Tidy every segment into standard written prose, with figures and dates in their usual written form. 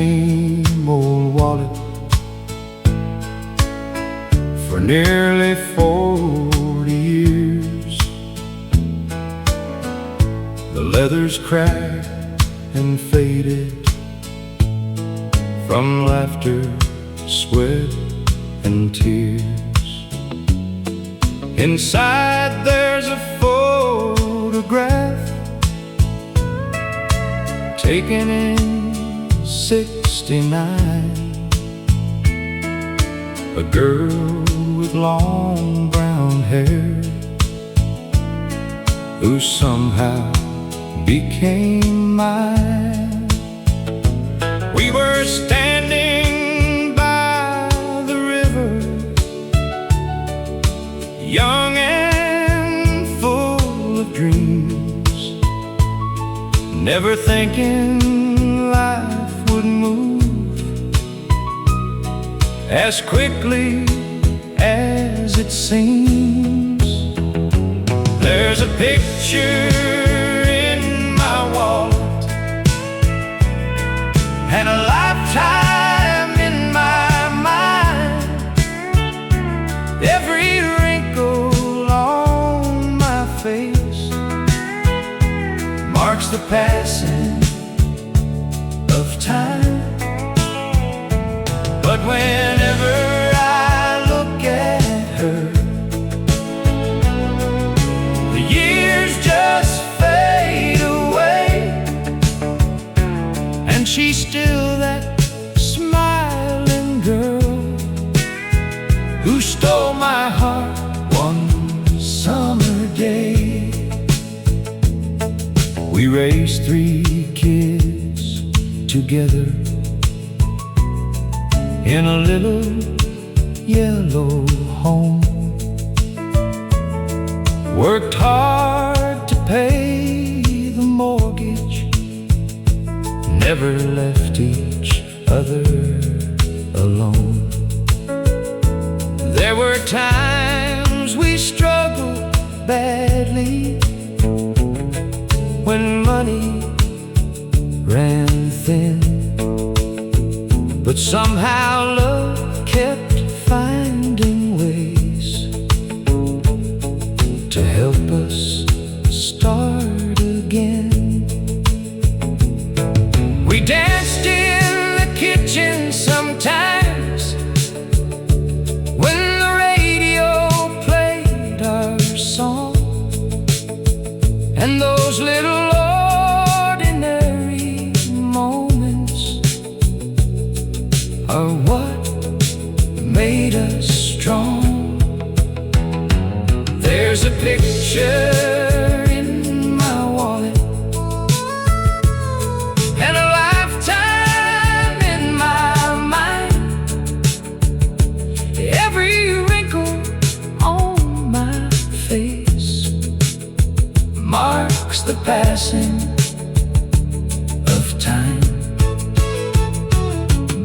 same old wallet for nearly 40 years. The leather's cracked and faded from laughter, sweat, and tears. Inside there's a photograph taken in '69. A girl with long brown hair who somehow became mine. We were standing by the river, young and full of dreams, never thinking life would move as quickly as it seems. There's a picture in my wallet and a lifetime in my mind. Every wrinkle on my face marks the passing of time. But whenever I look at her, the years just fade away, and she's still that smiling girl who stole my heart one summer day. We raised 3 kids together in a little yellow home. Worked hard to pay the mortgage, never left each other alone. There were times we struggled badly when money ran thin, but somehow love kept finding ways to help us start again. We danced in the kitchen sometimes when the radio played our song, and those little ordinary moments are what made us strong. There's a picture in my wallet and a lifetime in my mind. Every wrinkle on my face marks the passing of time.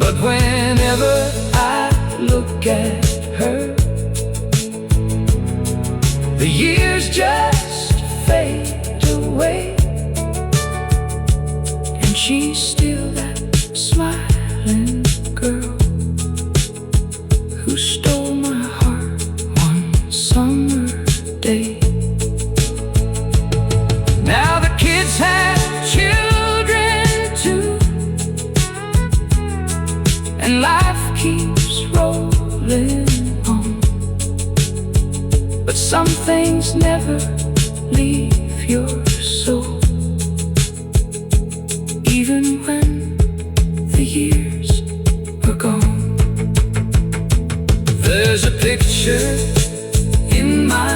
But whenever I look at her, the years just fade away, and she's still that smiling girl who stole my heart one summer day. Now the kids have children too, and life keeps rolling on, but some things never leave your soul, even when the years are gone. There's a picture in my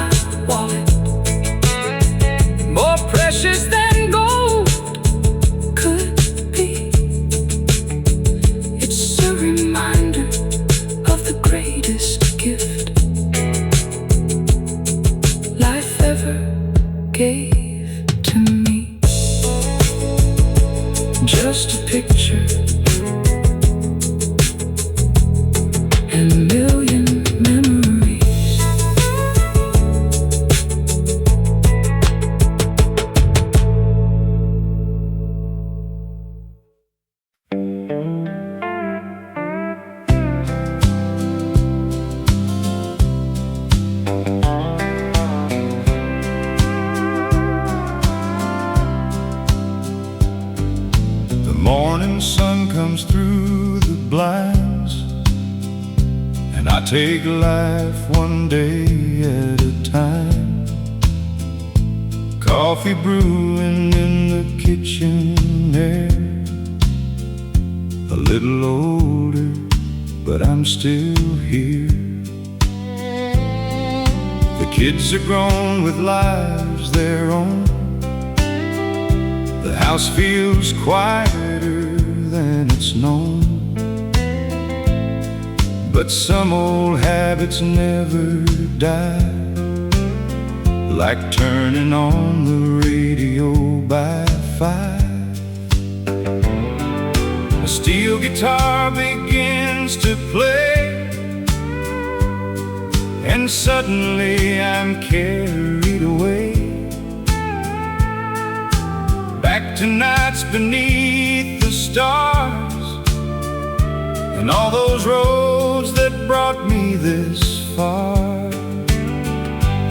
wallet, more precious than gold could be. It's a reminder of the greatest gift life ever gave to me. Just a picture and a million memories. comes through the blinds, and I take life one day at a time. Coffee brewing in the kitchen air. A little older, but I'm still here. The kids are grown with lives their own. The house feels quieter than it's known. But some old habits never die, like turning on the radio by 5. A steel guitar begins to play, and suddenly I'm carried away back to nights beneath the stars, and all those roads that brought me this far.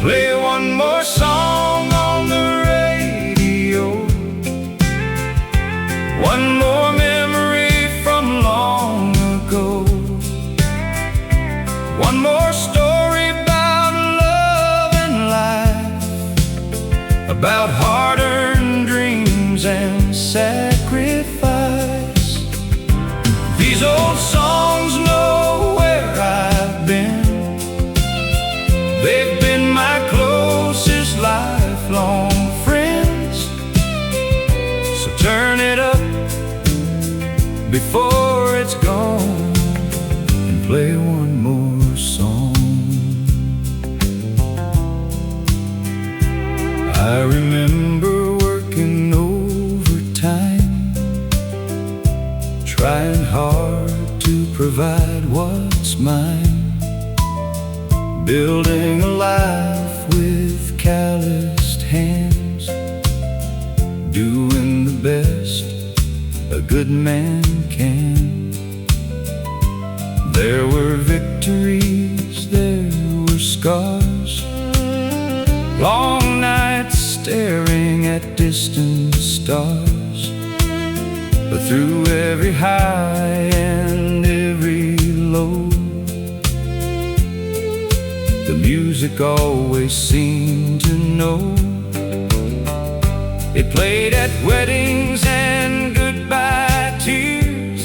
Play one more song on the radio, one more memory from long ago, one more story about love and life, about hard-earned dreams and sacrifice. These old songs know where I've been. They've been my closest lifelong friends. So turn it up before it's gone, and play one more song. I remember working overtime, trying hard to provide what's mine, building a life with calloused hands, doing the best a good man can. There were victories, there were scars, long nights staring at distant stars. But through every high and every low, the music always seemed to know. It played at weddings and goodbye tears,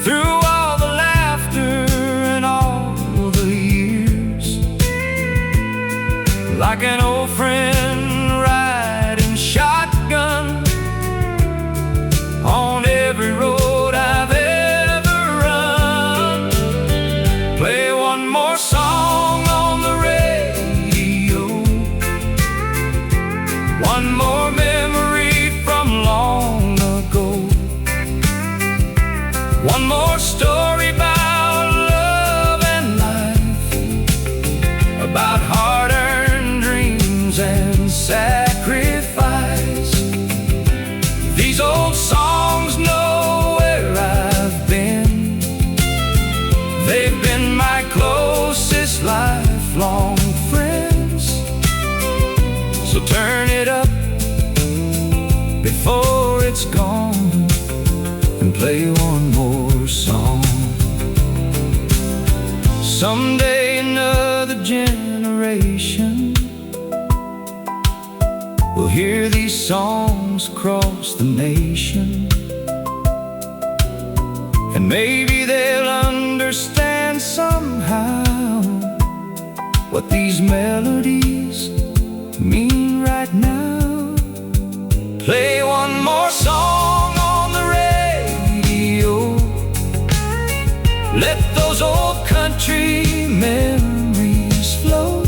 through all the laughter and all the years. Like an old friend riding shotgun on every road I've ever run. Play one more song on the radio, one more memory from long ago, one more story about love and life, about hard-earned dreams and sacrifice. These old songs know where I've been. They've been my closest lifelong friends. So turn it up before it's gone, and play one more song. Someday another generation will hear these songs across the nation, and maybe they'll understand somehow what these melodies mean right now. Play one more song on the radio, let those old country memories flow,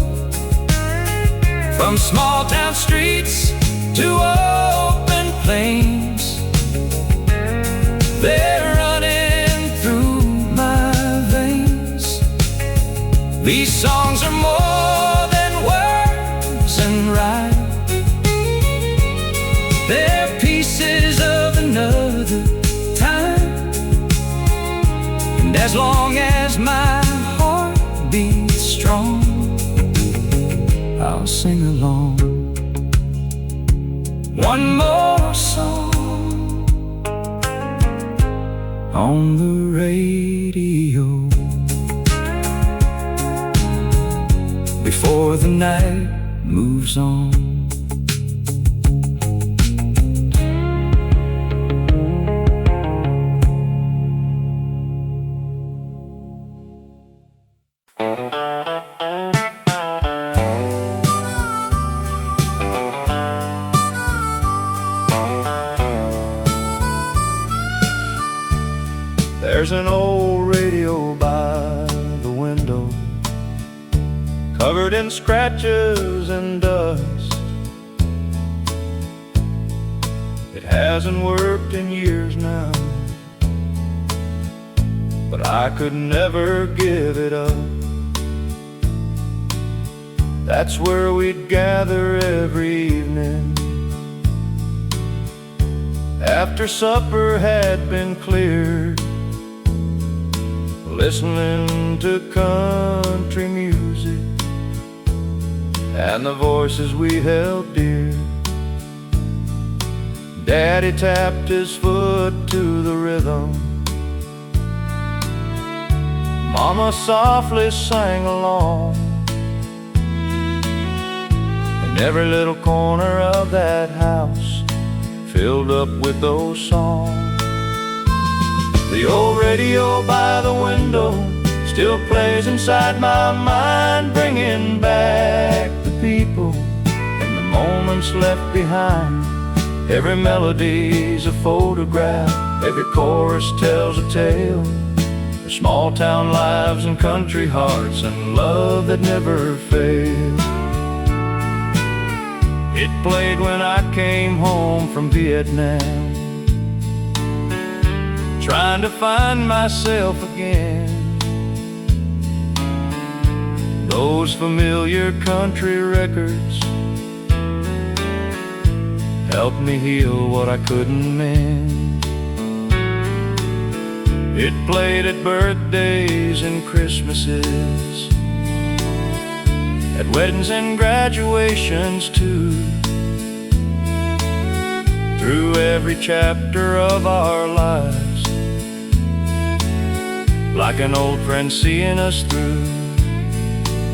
from small town streets to open plains. They're running through my veins. These songs are more than words and rhyme. They're pieces of another time, and as long as my heart beats strong, I'll sing along. One more song, on the radio. Before the night moves on. There's an old radio by the window, covered in scratches and dust. It hasn't worked in years now, but I could never give it up. That's where we'd gather every evening, after supper had been cleared, listening to country music and the voices we held dear. Daddy tapped his foot to the rhythm, Mama softly sang along, and every little corner of that house filled up with those songs. The old radio by the window still plays inside my mind, bringing back the people and the moments left behind. Every melody's a photograph, every chorus tells a tale of small town lives and country hearts and love that never failed. It played when I came home from Vietnam, trying to find myself again. Those familiar country records helped me heal what I couldn't mend. It played at birthdays and Christmases, at weddings and graduations too. Through every chapter of our lives, like an old friend seeing us through.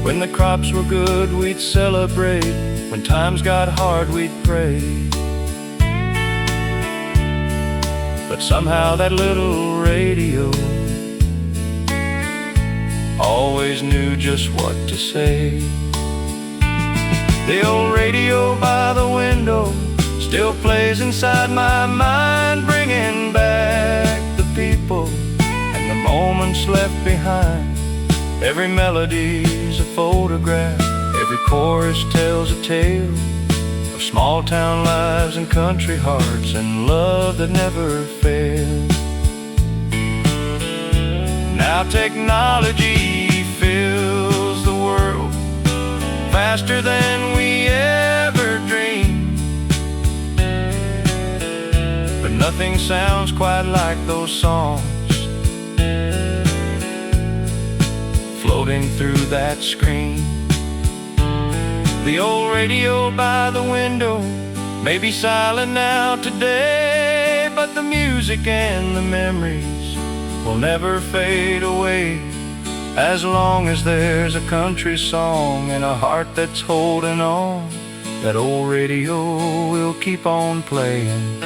When the crops were good, we'd celebrate. When times got hard, we'd pray. But somehow that little radio always knew just what to say. The old radio by the window still plays inside my mind, bringing back the people and the moments left behind. Every melody's a photograph, every chorus tells a tale of small town lives and country hearts and love that never failed. Now technology fills the world faster than we ever dreamed, but nothing sounds quite like those songs floating through that screen. The old radio by the window may be silent now today, but the music and the memories will never fade away. As long as there's a country song and a heart that's holding on, that old radio will keep on playing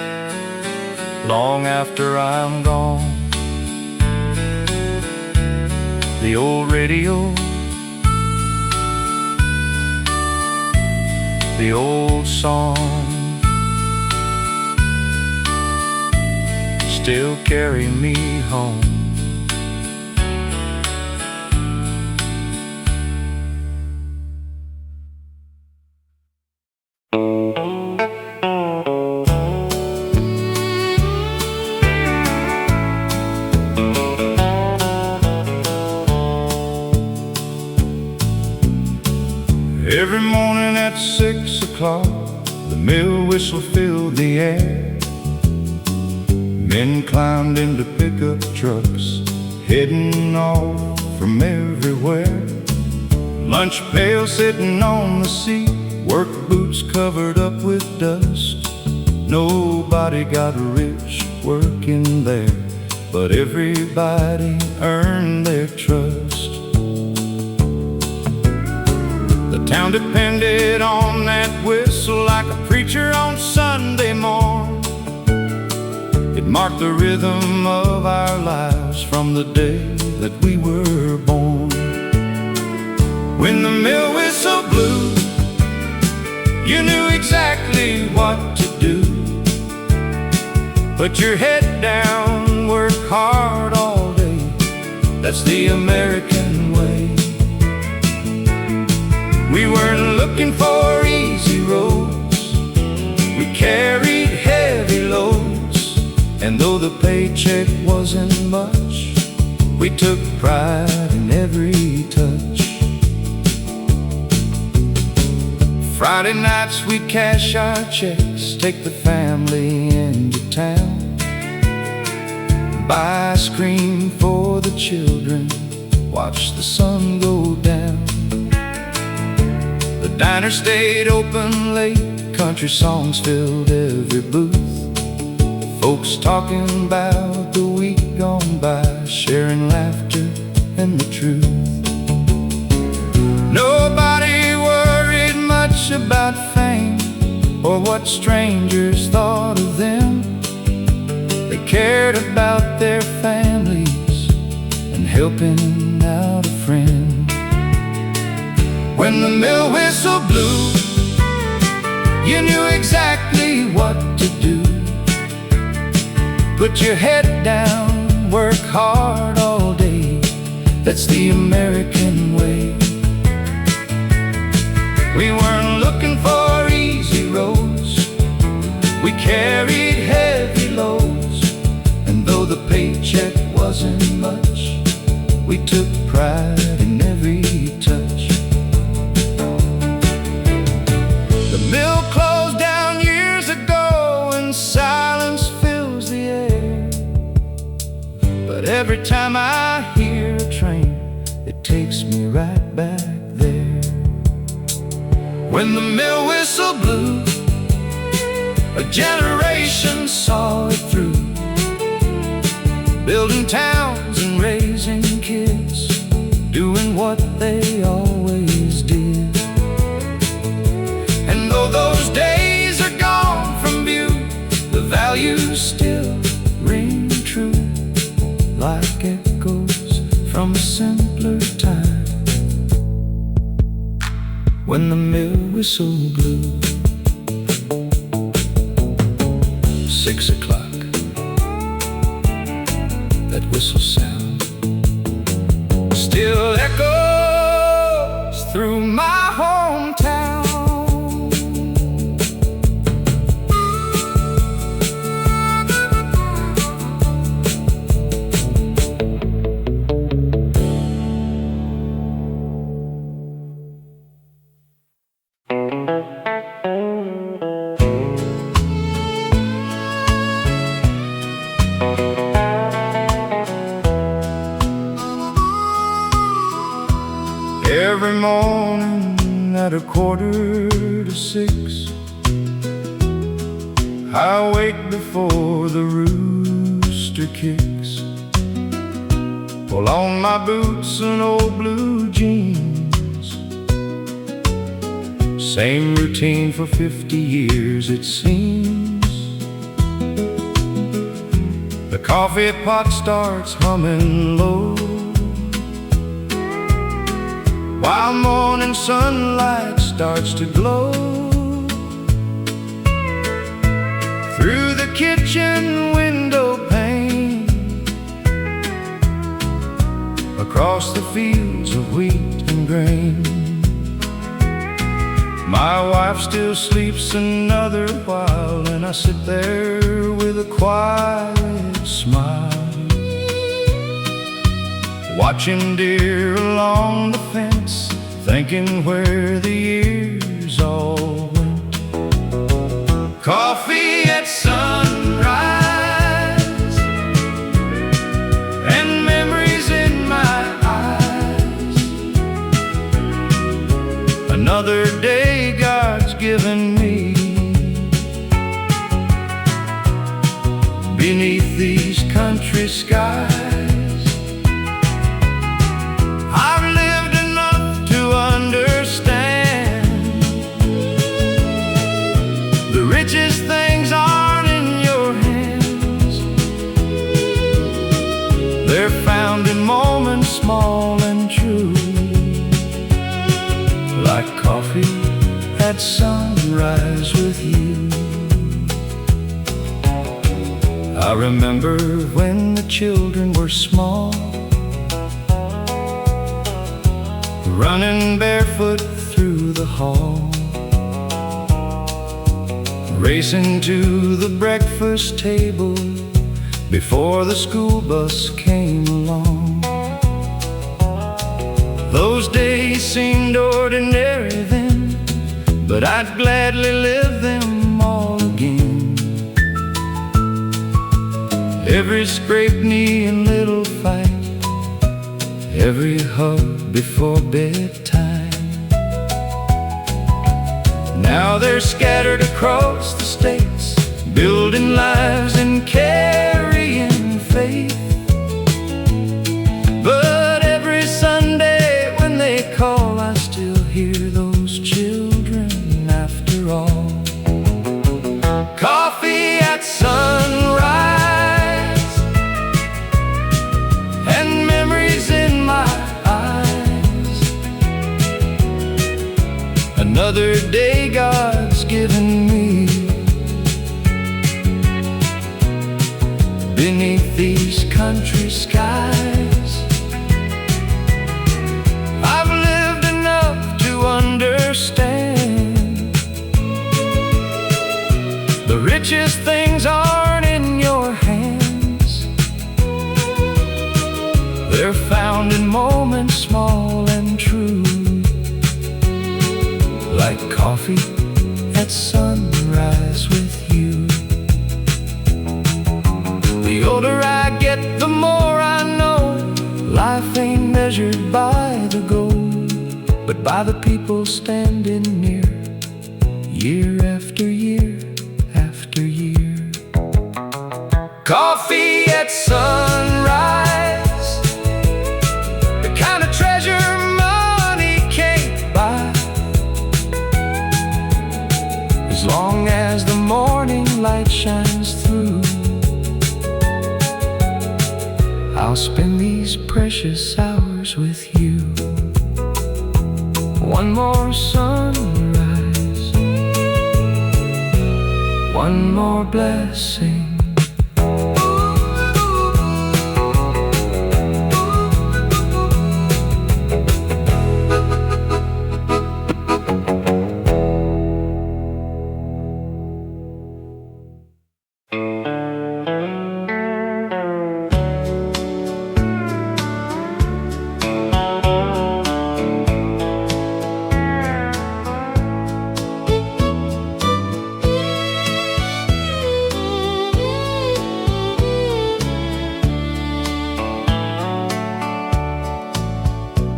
long after I'm gone. The old radio, the old song, still carry me home. Every morning at 6 o'clock, the mill whistle filled the air. Men climbed into pickup trucks, heading off from everywhere. Lunch pail sitting on the seat, work boots covered up with dust. Nobody got rich working there, but everybody earned their trust. The town depended on that whistle like a preacher on Sunday morn. It marked the rhythm of our lives from the day that we were born. When the mill whistle blew, you knew exactly what to do. Put your head down, work hard all day. That's the American way. We weren't looking for easy roads. We carried heavy loads. And though the paycheck wasn't much, we took pride in every touch. Friday nights we'd cash our checks, take the family into town, buy ice cream for the children, watch the sun go down. The diner stayed open late, country songs filled every booth. Folks talking about the week gone by, sharing laughter and the truth. Nobody worried much about fame or what strangers thought of them. They cared about their families and helping out a friend. When the mill whistle blew, you knew exactly what to do. Put your head down, work hard all day. That's the American way. We weren't looking for easy roads. We carried heavy loads. And though the paycheck wasn't much, we took pride in every touch. The mill closed down years ago and silence fills the air. But every time I hear a train, it takes me right back there. When the mill whistle blew, a generation saw it through, building towns and raising kids, doing what they always did. And though those days are gone from view, the values still ring true, like echoes from a simpler time. When the mill whistle blew, 6 o'clock, that whistle sound still echoes through my hometown. Every morning at 5:45, I wake before the rooster kicks, pull on my boots and old blue jeans. Same routine for 50 years it seems. The coffee pot starts humming low, while morning sunlight starts to glow. Through the kitchen window pane, across the fields of wheat and grain. My wife still sleeps another while, and I sit there with a quiet smile, watching deer along the fence, thinking where the years all went. Coffee at sunrise, and memories in my eyes. Another day God's given me, beneath these country skies. They're found in moments small and true, like coffee at sunrise with you. I remember when the children were small, running barefoot through the hall, racing to the breakfast table before the school bus came along. Those days seemed ordinary then, but I'd gladly live them all again. Every scraped knee and little fight, every hug before bedtime. Now they're scattered across the states, building lives and carrying faith. But every Sunday when they call, I still hear those children after all. Coffee at sunrise, and memories in my eyes. Another day God's given me beneath these country skies. I've lived enough to understand the richest things aren't in your hands. They're found in moments small and true, like coffee at sunrise with you. The older I get, the more I know life ain't measured by the gold, but by the people standing near, year after year after year. Coffee at sunrise, the kind of treasure money can't buy. As long as the morning light shines through, I'll spend these precious hours with you. One more sunrise, one more blessing.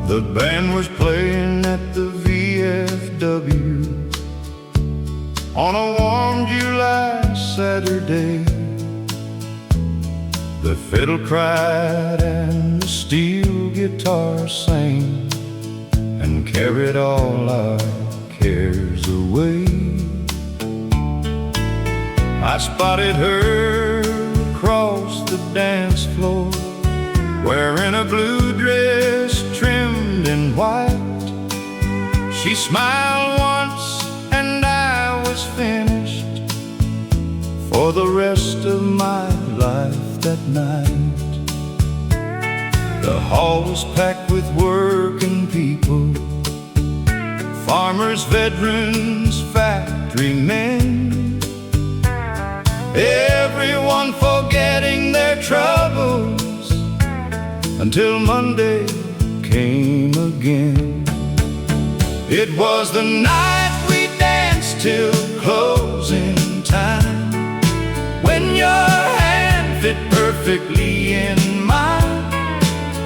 The band was playing at the VFW on a warm July Saturday. The fiddle cried and the steel guitar sang and carried all our cares away. I spotted her across the dance floor, wearing a blue dress trimmed in white. She smiled once and I was finished for the rest of my life that night. The hall was packed with working people, farmers, veterans, factory men, everyone forgetting their troubles until Monday came again. It was the night we danced till closing time, when your hand fit perfectly in mine.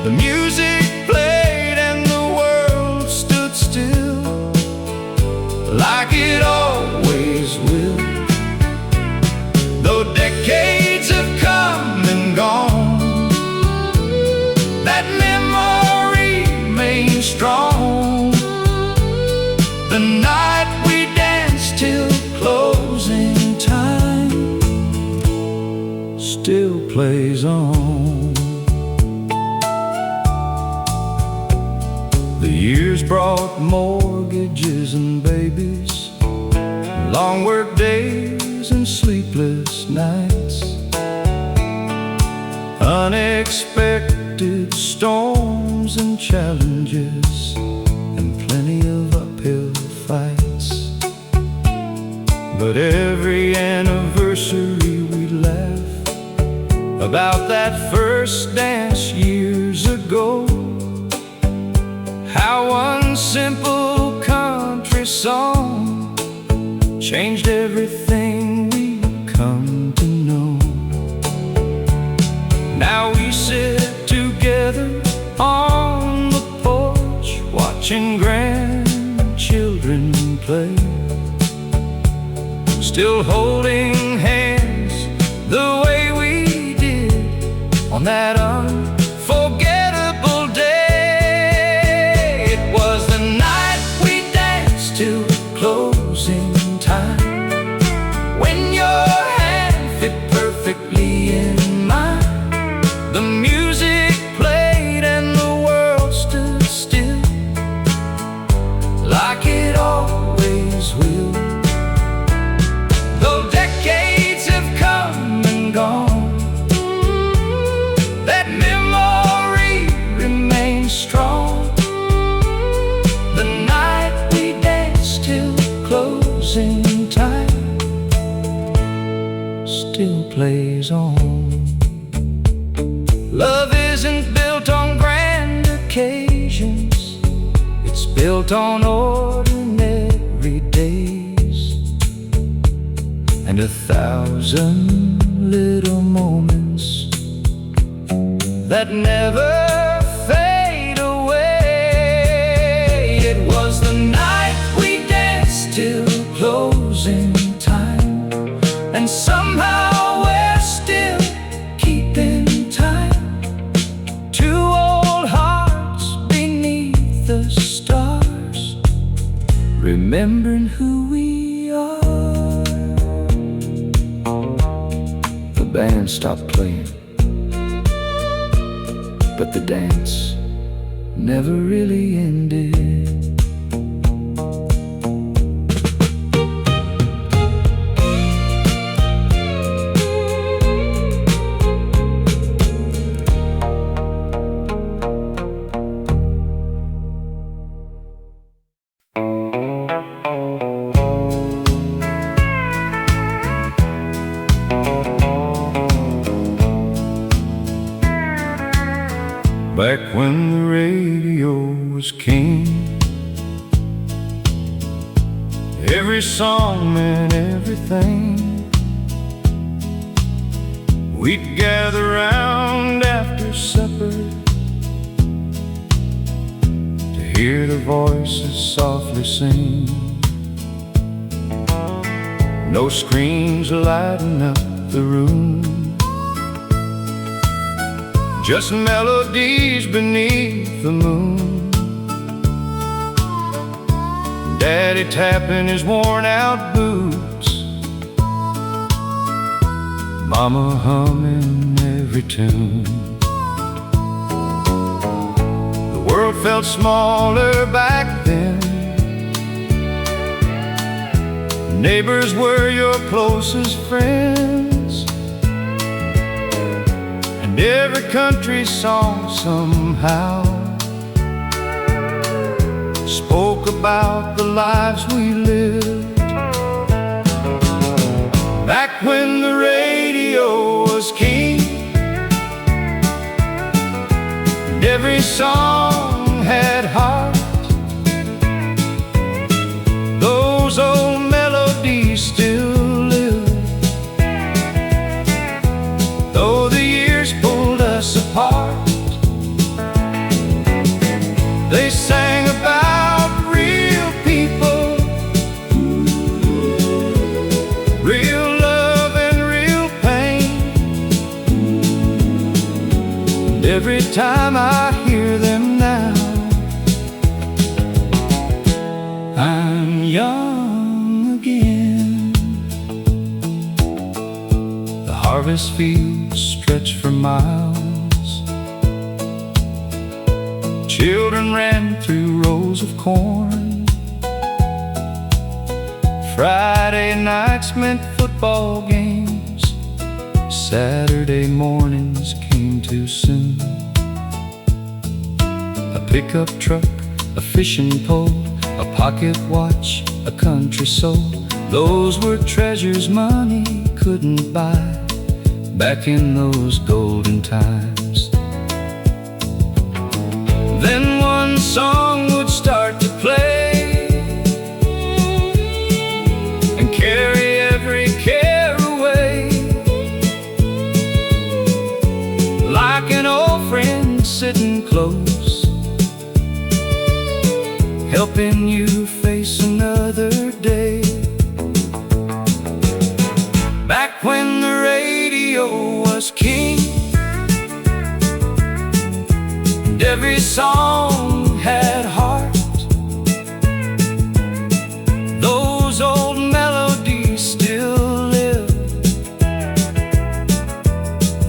The music played and the world stood still, like it always will. Though decades have come and gone, that memory remains strong. The night we danced till closing time still plays on. Years brought mortgages and babies, long work days and sleepless nights, unexpected storms and challenges, and plenty of uphill fights. But every anniversary we laugh about that first dance years ago. How one simple country song changed everything we've come to know. Now we sit together on the porch, watching grandchildren play, still holding hands the way we did on that unforgettable day. It was the night we danced till closing time, when your hand fit perfectly in mine. The music played and the world stood still, like it always will. Though decades have come and gone, that memory remains strong. The night we danced till closing time still plays on. Love isn't built on grand occasions, it's built on ordinary days, and 1,000 little moments that never fade away. It was the night we danced till closing time, and somehow we're still keeping time. Two old hearts beneath the stars, remembering who we are. The band stopped playing, but the dance never really ended. Back when the radio was king, every song meant everything. We'd gather round after supper to hear the voices softly sing. No screens lighting up the room, just melodies beneath the moon. Daddy tapping his worn-out boots, Mama humming every tune. The world felt smaller back then. Neighbors were your closest friends, and every country song somehow spoke about the lives we lived. Back when the radio was king, and every song had heart. Those old melodies still live, though the years pulled us apart. They sang about real people, real love and real pain. And every time I hear them now, I'm young again. The harvest fields stretch for miles, Children ran through rows of corn. Friday nights meant football games. Saturday mornings came too soon. A pickup truck, a fishing pole, a pocket watch, a country soul. Those were treasures money couldn't buy back in those golden times. Then one song would start to play and carry every care away, like an old friend sitting close, helping you face another day. Back when the radio was king and every song had heart, those old melodies still live,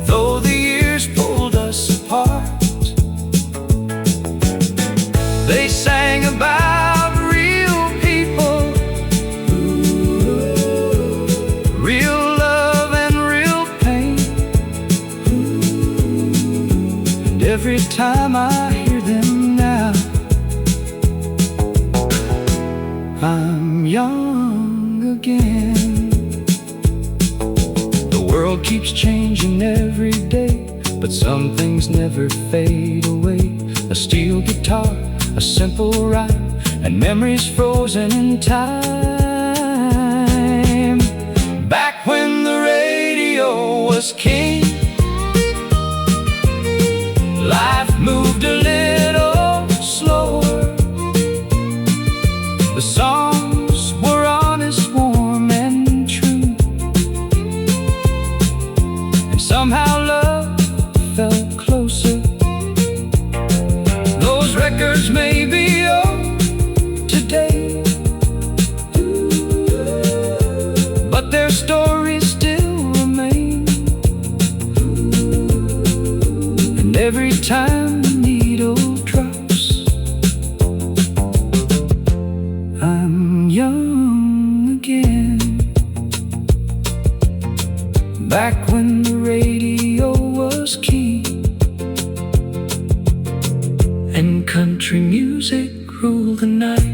though the years pulled us apart. They sang about real people, real love and real pain. And every time I hear them now, I'm young again. The world keeps changing every day, but some things never fade away. A steel guitar, a simple rhyme, and memories frozen in time. Back when the radio was king, life moved a little slower. The songs were honest, warm, and true, and somehow love felt closer. Those records may be old today, but their stories still remain. And every time the needle drops, I'm young again. Back when the radio was king and country music ruled the night.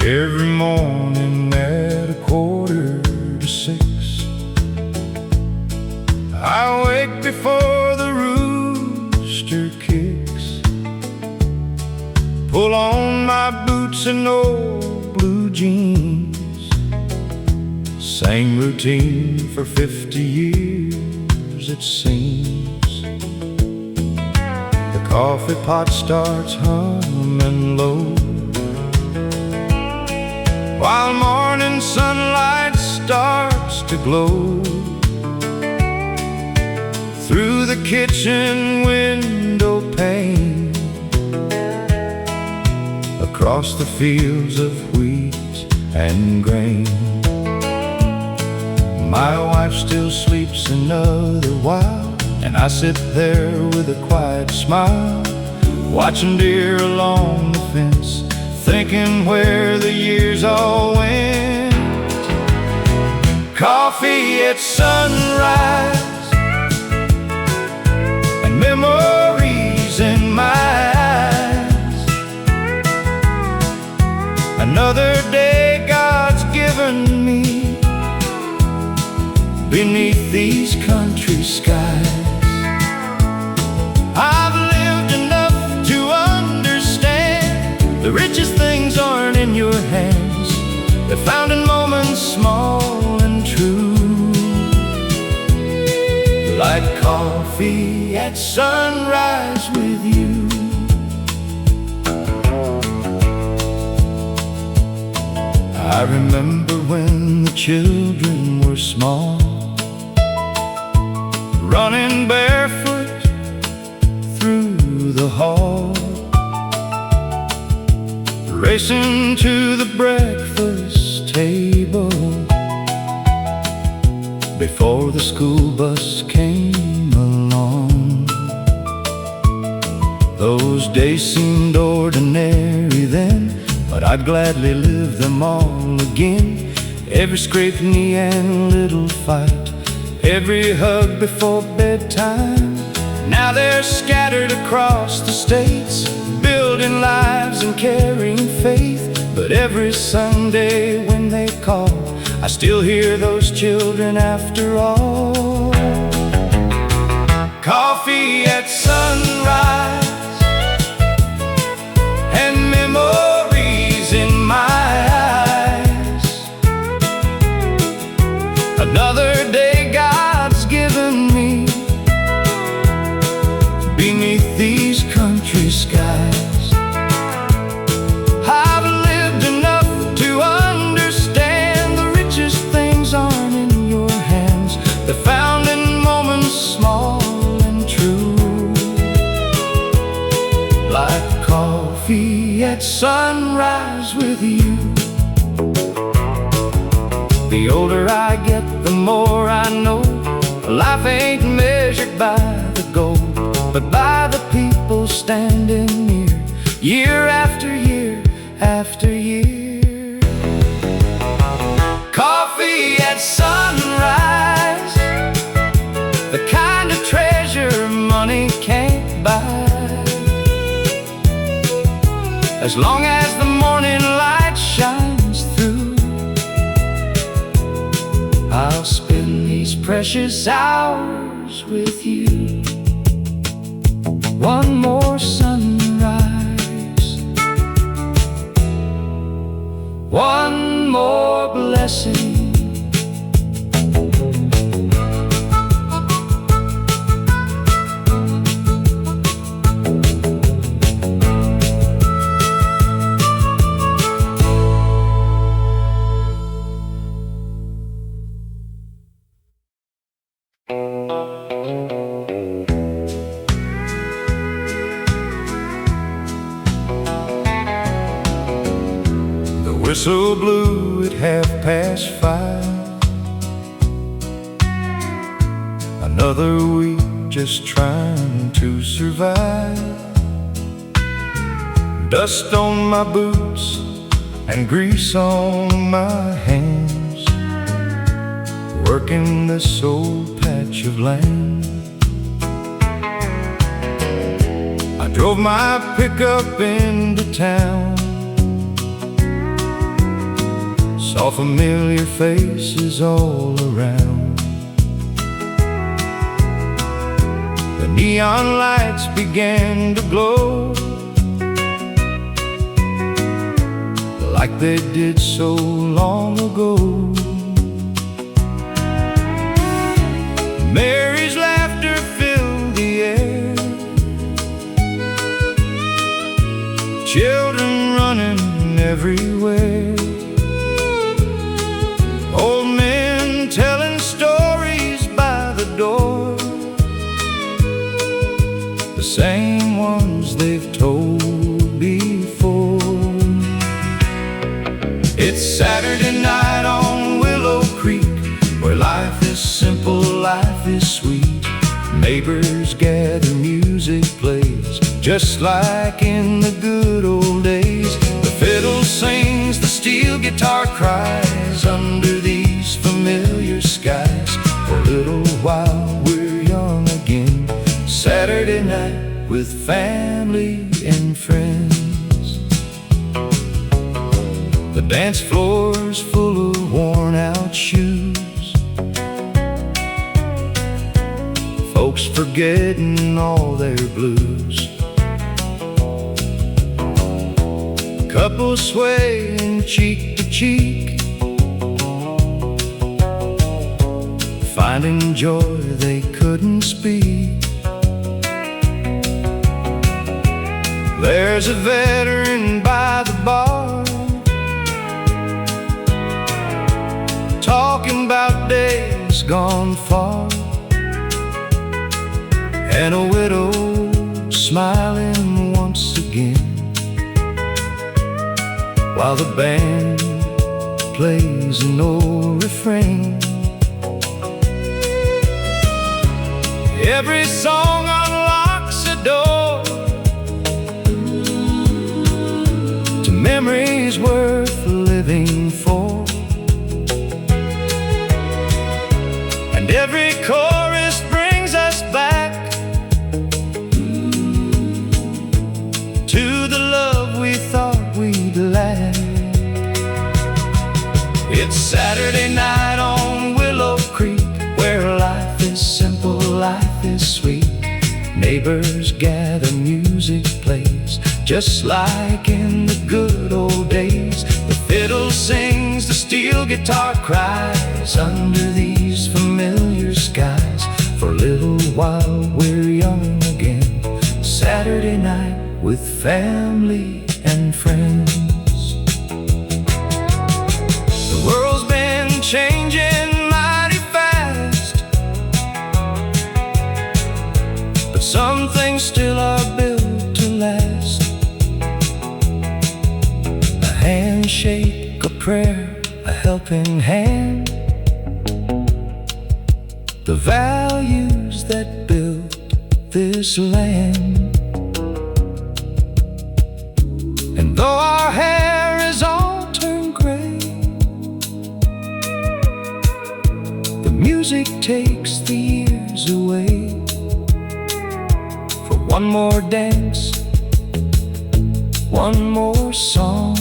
Every morning at 5:45, I wake before the rooster kicks, pull on my boots and old blue jeans. Same routine for 50 years it seems. The coffee pot starts humming low, while morning sunlight starts to glow through the kitchen window pane, across the fields of wheat and grain. My wife still sleeps another while, and I sit there with a quiet smile, watching deer along the fence, thinking where the years all went. Coffee at sunrise and memories in my eyes. Another day God's given me beneath these country skies. I've lived enough to understand the richest things aren't in your hands, they're found in moments small and true, like coffee at sunrise with you. I remember when the children were small, running barefoot through the hall, racing to the breakfast table before the school bus came along. Those days seemed ordinary then, but I'd gladly live them all again. Every scraped knee and little fight, every hug before bedtime. Now they're scattered across the states, building lives and carrying faith. But every Sunday when they call, I still hear those children after all. Coffee at sunrise and memories in my eyes. Another day God's given me beneath these country skies. I've lived enough to understand the richest things aren't in your hands. They're found in moments small and true, like coffee at sunrise with you. The older I get, the more I know life ain't measured by the gold, but by the people standing near, year after year after year. Coffee at sunrise, the kind of treasure money can't buy. As long as the morning light shines through, I'll spend these precious hours with you. One more sunrise, one more blessing. Whistle blew at 5:30. Another week just trying to survive. Dust on my boots and grease on my hands, working this old patch of land. I drove my pickup into town, saw familiar faces all around. The neon lights began to glow like they did so long ago. Mary's laughter filled the air, children running everywhere. Old men telling stories by the door, the same ones they've told before. It's Saturday night on Willow Creek, where life is simple, life is sweet. Neighbors gather, music plays, just like in the good old days. The fiddle sings, the steel guitar cries under these familiar skies. For a little while we're young again, Saturday night with family and friends. The dance floor's full of worn out shoes, folks forgetting all their blues. Couples swaying cheek to cheek, finding joy they couldn't speak. There's a veteran by the bar, talking about days gone far. and a widow smiling once again, while the band plays an old refrain. Every song unlocks a door to memories worth living for, and every chorus brings us back to the love we thought we'd lack. It's Saturday night on Willow Creek, where life is simple, life is sweet. Neighbors gather, music plays, just like in the good old days. The fiddle sings, the steel guitar cries, under these familiar skies. For a little while we're young again, Saturday night with family and friends. The world's been changing mighty fast, but some things still are built to last. A handshake, a prayer, a helping hand, the values that built this land. And though our hair is all turned gray, the music takes the years away. For one more dance, one more song,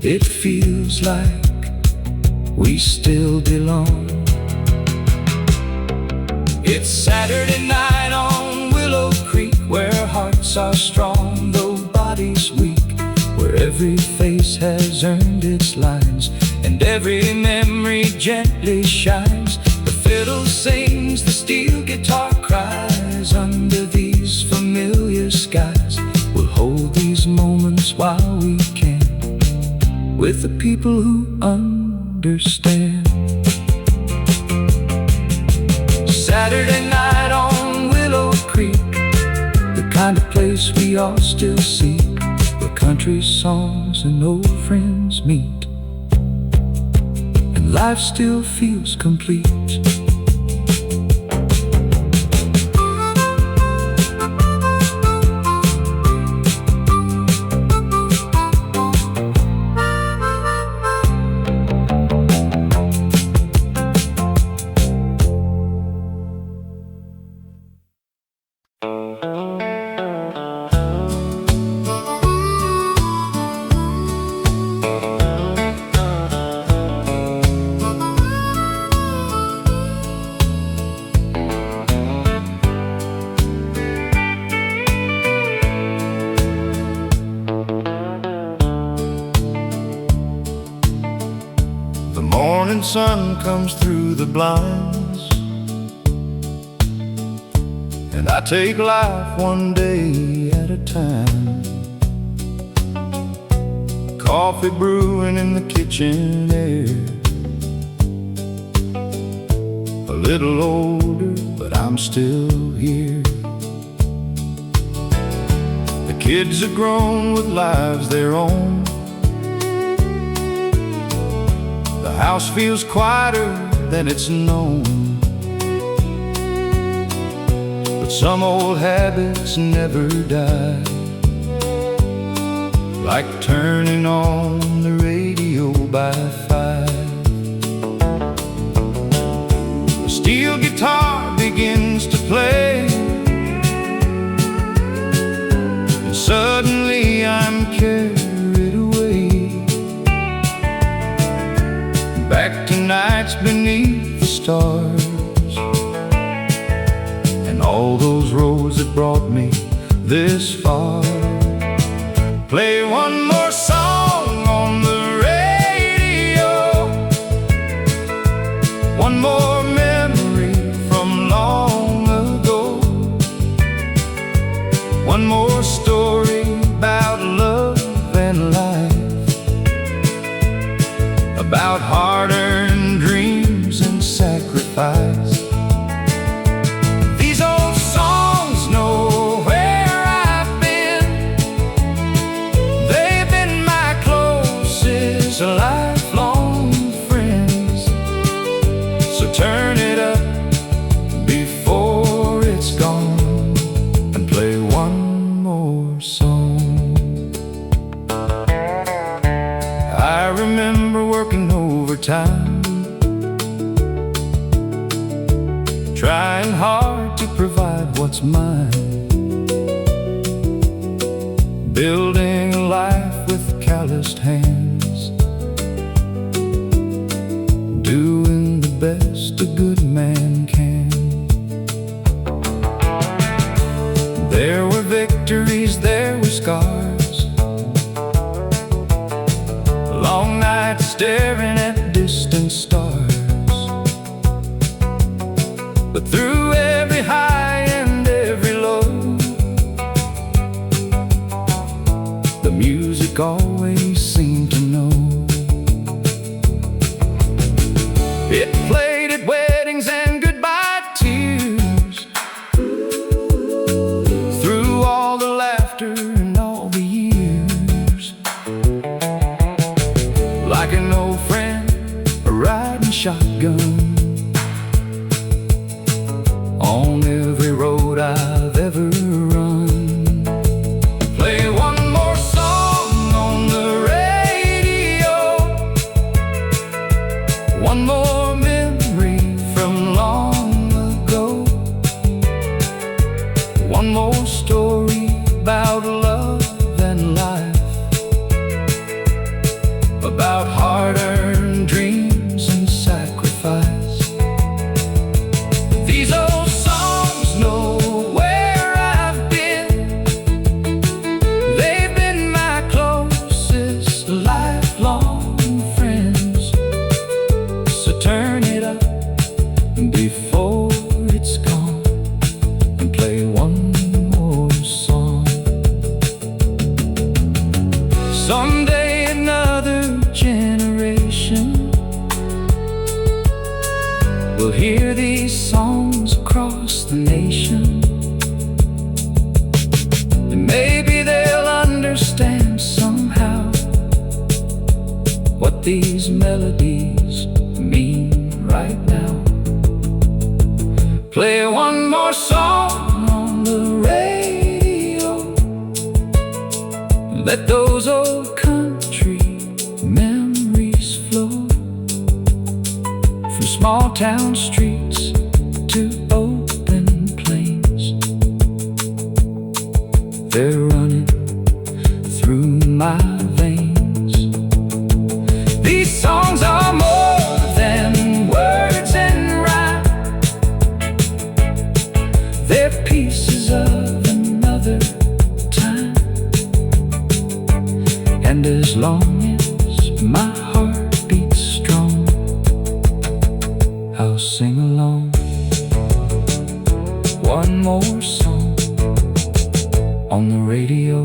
it feels like we still belong. It's Saturday night on Willow Creek, where hearts are strong though bodies weak, where every face has earned its lines and every memory gently shines. The fiddle sings, the steel guitar cries, under these familiar skies. We'll hold these moments while we can, with the people who understand. Saturday night on Willow Creek, the kind of place we all still seek, where country songs and old friends meet, and life still feels complete. Morning sun comes through the blinds, and I take life one day at a time. Coffee brewing in the kitchen air, a little older, but I'm still here. The kids are grown with lives their own. The house feels quieter than it's known, but some old habits never die, like turning on the radio by 5. The steel guitar begins to play, and suddenly I'm carried away back to nights beneath the stars, and all those roads that brought me this far. Play one more song on the radio, one more memory from long ago, one more story about love and life, about hard-earned dreams and sacrifice. over time, trying hard to provide what's mine, building a life with calloused hands, doing the best a good man can. There were victories, there were scars, long nights staring at distant stars. But through every high and every low, the music always seemed to know. It played at weddings and goodbye tears, through all the laughter and all the years. Like an old friend, a riding shotgun on every road I've ever run. Play one more song on the radio, one more memory from long ago, one more story about love and life, about hard-earned dreams and sacrifice. These old songs know where I've been, they've been my closest lifelong friends. So turn it up before it's gone and play one more song. Someday another generation will hear these songs across the nation, and maybe they'll understand somehow what these melodies mean right now. Play one more song on the radio, let those old country memories flow, from small town streets to open plains. They're running through my veins. These songs are more than words and rhyme, they're pieces of another time. And as long as my heart beats strong, I'll sing along one more song on the radio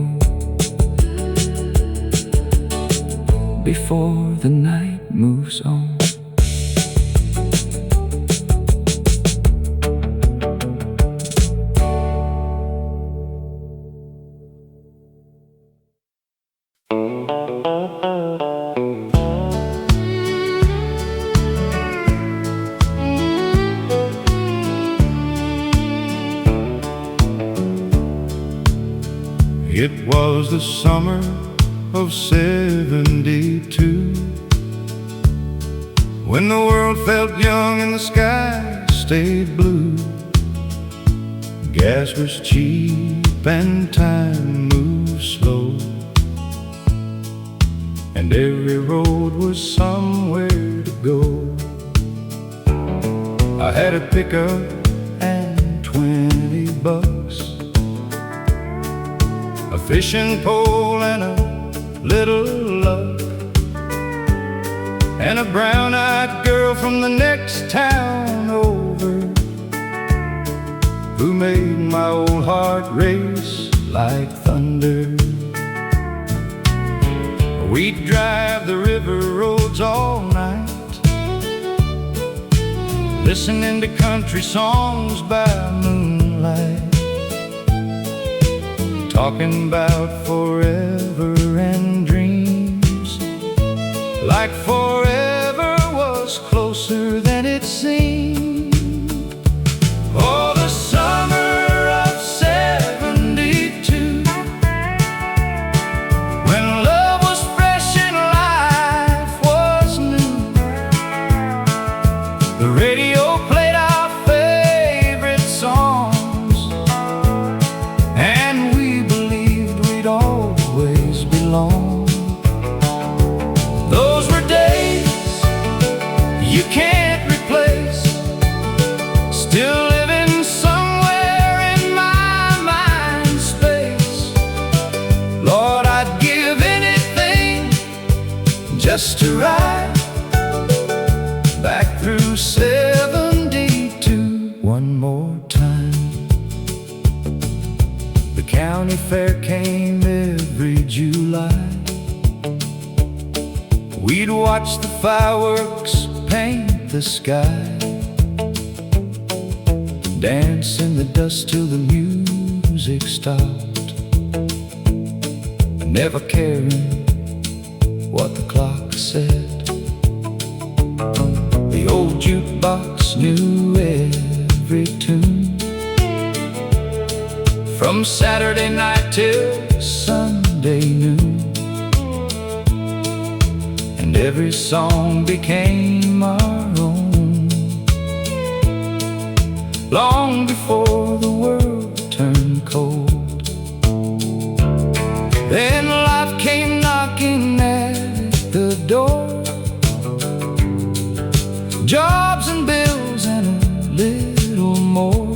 before the night moves on. It was the summer of '72, when the world felt young and the sky stayed blue. Gas was cheap and time moved slow, and every road was somewhere to go. I had a pickup and $20, a fishing pole and a little love, and a brown-eyed girl from the next town over, who made my old heart race like thunder. We'd drive the river roads all night, listening to country songs by moonlight, talking about forever and dreams, like forever was closer than it seemed. Oh, the summer of '72, when love was fresh and life was new. you can't replace. Still living somewhere in my mind space. Lord, I'd give anything just to ride back through 72 one more time. The county fair came every July. We'd watch the fireworks paint the sky, dance in the dust till the music stopped, never caring what the clock said. The old jukebox knew every tune, from Saturday night till Sunday noon, and every song became our own, long before the world turned cold. Then life came knocking at the door, jobs and bills and a little more.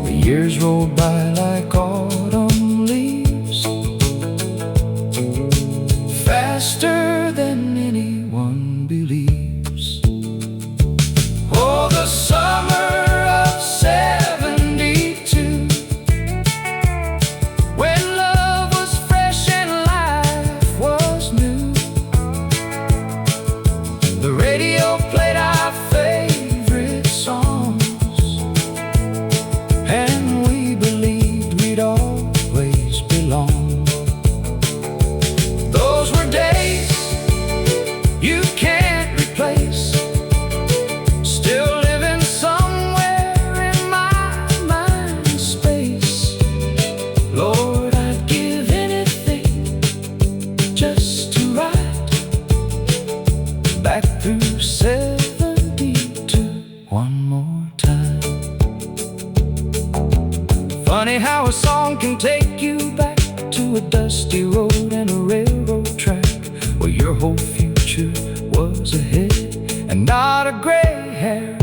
The years rolled by like autumn leaves, faster than anyone believes. Oh, the summer of 72, when love was fresh and life was new. The radio played our favorite songs, and we believed we'd always belong. Those were days you can't replace. Still living somewhere in my mind space. Lord, I'd give anything just to ride back through 72 one more time. Funny how a song can take you back to a dusty road and a railroad track, where your whole future was ahead and not a gray hair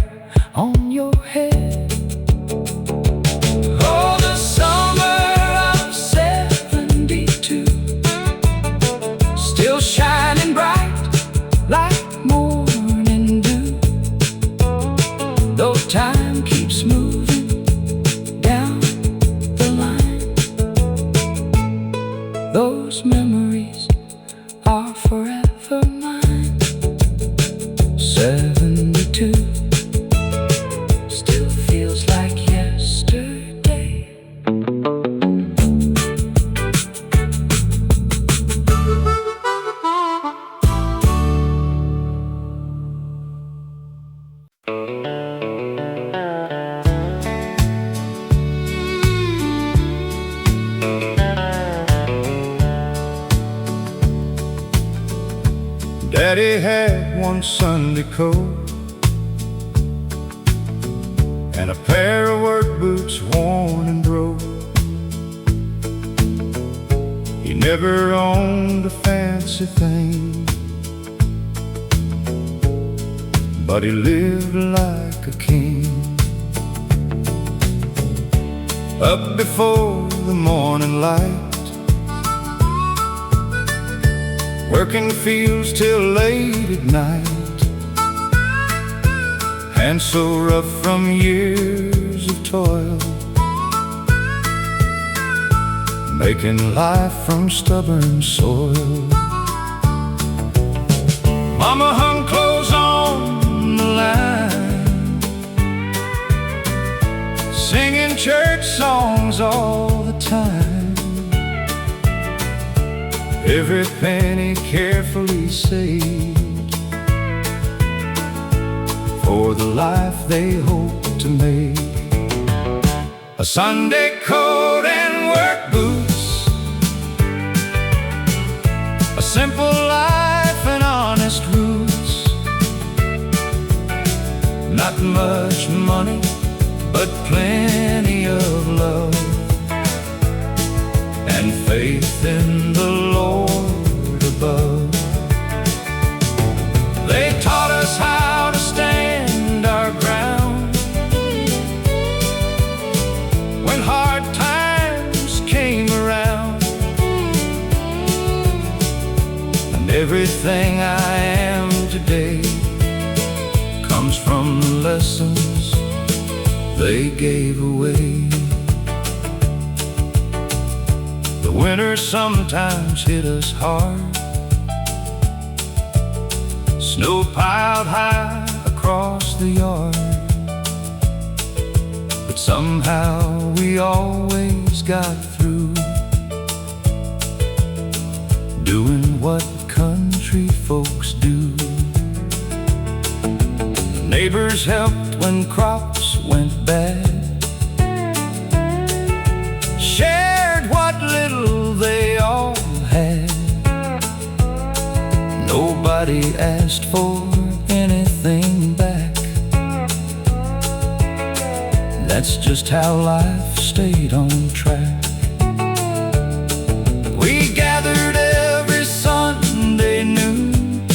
on your head. Oh, the summer of 72, still shining bright like morning dew. Though time keeps moving down the line, those memories are forever mine. 72 still feels like yesterday. Daddy had one Sunday coat and a pair of work boots worn and broke. He never owned a fancy thing, but he lived like a king. Up before the morning light, working fields till late at night, hands so rough from years of toil, making life from stubborn soil. Mama hung clothes on the line, singing church songs all the time, every penny carefully saved for the life they hope to make. A Sunday coat and work boots, a simple life and honest roots. Not much money, but plenty of love and faith in the Lord above. everything I am today comes from the lessons they gave away. The winter sometimes hit us hard, snow piled high across the yard, but somehow we always got through, doing what country folks do. Neighbors helped when crops went bad, shared what little they all had. Nobody asked for anything back. That's just how life stayed on track. We gathered every Sunday noon,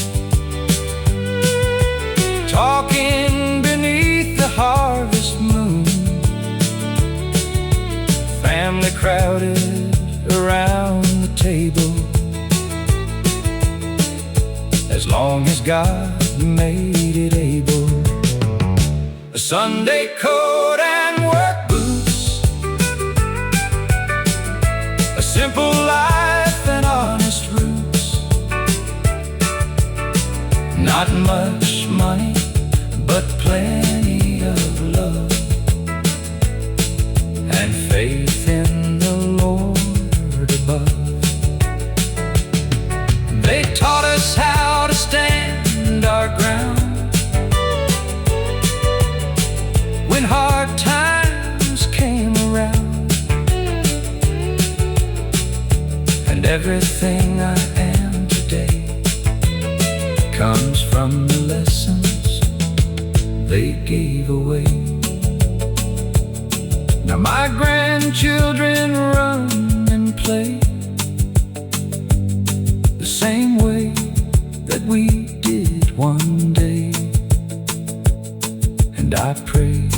talking beneath the harvest moon. Family crowded around the table, as long as God made it able. A Sunday coat and work boots, a simple life and honest roots. Not much money, but plenty of love, and faith in the Lord above. They taught us how to stand our ground when hard times came around. And everything I am today comes from the lessons they gave away. Now my grandchildren run and play the same way that we did one day, and I pray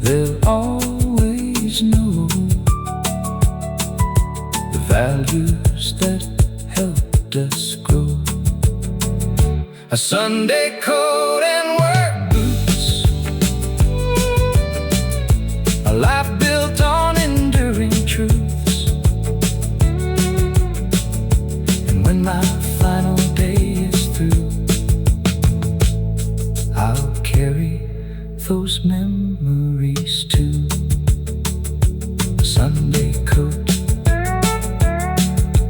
they'll always know the values that helped us grow. A Sunday coat and work boots, a life built on enduring truths. And when my final day is through, I'll carry those memories too. A Sunday coat,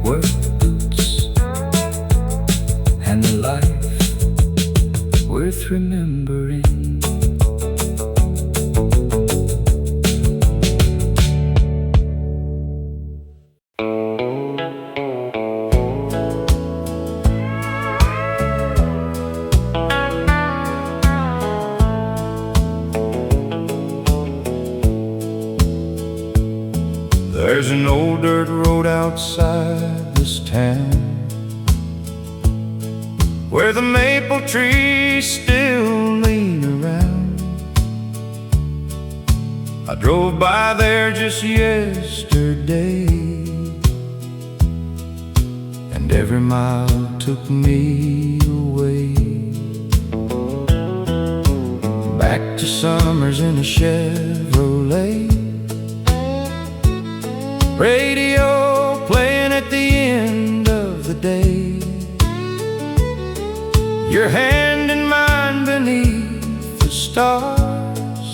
work boots, and a life worth remembering. There's an old dirt road outside this town where the maple trees still lean around. I drove by there just yesterday, and every mile took me away. Back to summers in a Chevrolet, radio playing at the end of the day, your hand in mine beneath the stars,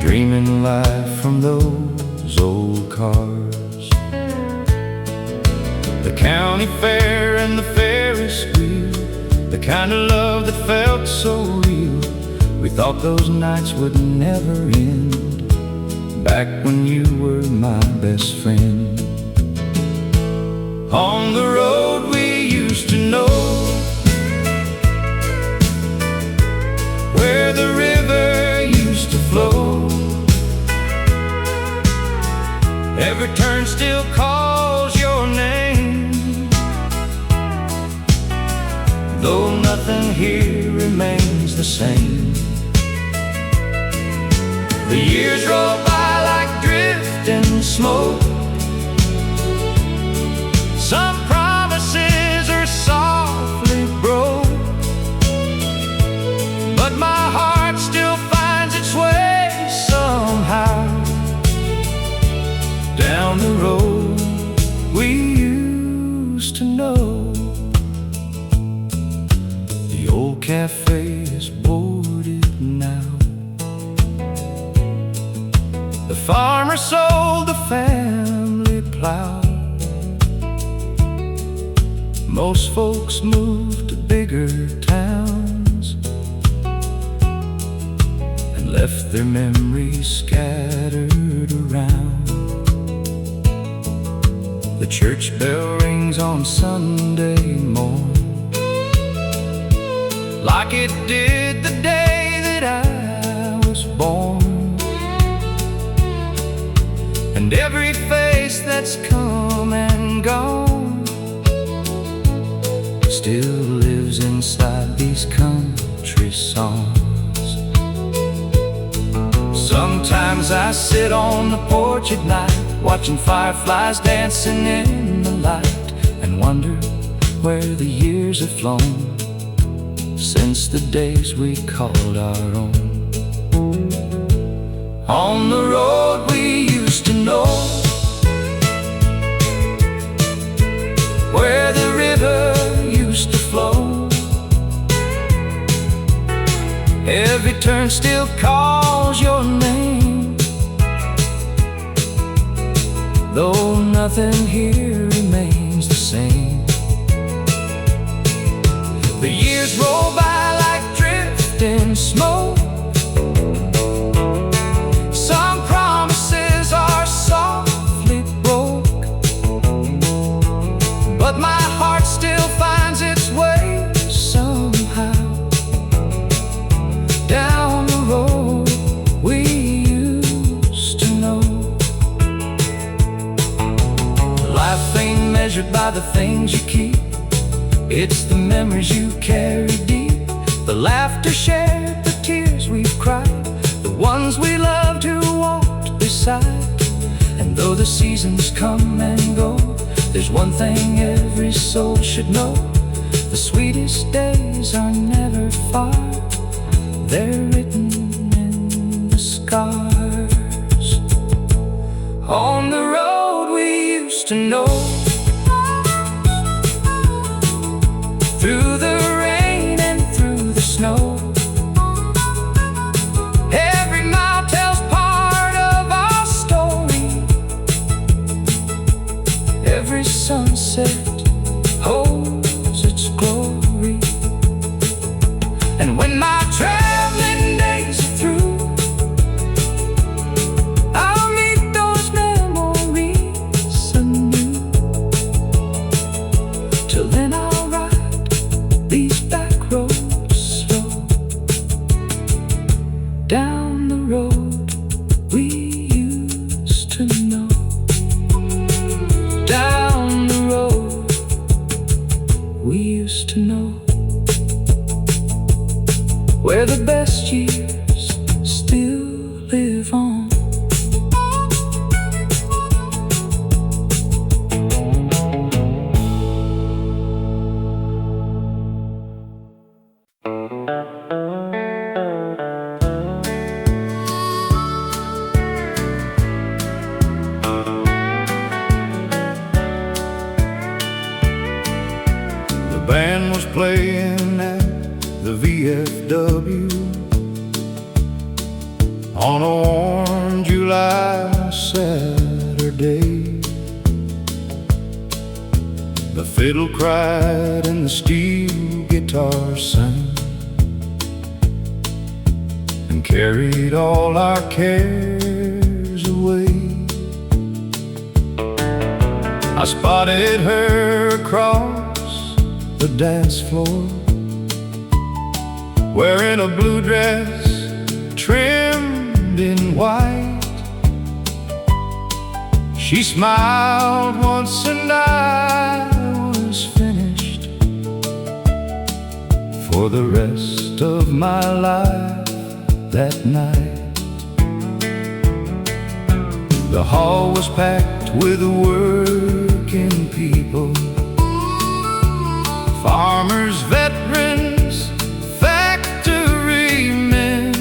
dreaming life from those old cars. The county fair and the Ferris wheel, the kind of love that felt so real. We thought those nights would never end, back when you were my best friend. On the road we used to know, where the river used to flow. Every turn still calls your name, though nothing here remains the same. The years roll by like drifting smoke, some promises are cafe is boarded now. The farmer sold the family plow. Most folks moved to bigger towns and left their memories scattered around. The church bell rings on Sunday morn, like it did the day that I was born. And every face that's come and gone still lives inside these country songs. Sometimes I sit on the porch at night, watching fireflies dancing in the light, and wonder where the years have flown since the days we called our own. On the road we used to know, where the river used to flow. Every turn still calls your name, though nothing here remains the same. The years roll by like drifting smoke. Some promises are softly broke, but my heart still finds its way somehow down the road we used to know. Life ain't measured by the things you keep, it's the memories you carry deep. The laughter shared, the tears we've cried, the ones we loved who walked beside. And though the seasons come and go, there's one thing every soul should know: the sweetest days are never far, they're written in the scars. On the road we used to know, through the rain and through the snow. Every mile tells part of our story, every sunset holds its glory. And when my traveling days are through, I'll meet those memories anew. Till then I'll ride these back roads slow, down the road we used to know. Down the road we used to know, where the best years still live on. The band was playing at the VFW on a warm July Saturday. The fiddle cried and the steel guitar sang, and carried all our cares away. I spotted her across the dance floor, wearing a blue dress trimmed in white. She smiled once and I was finished for the rest of my life that night. The hall was packed with working people, farmers, veterans, factory men,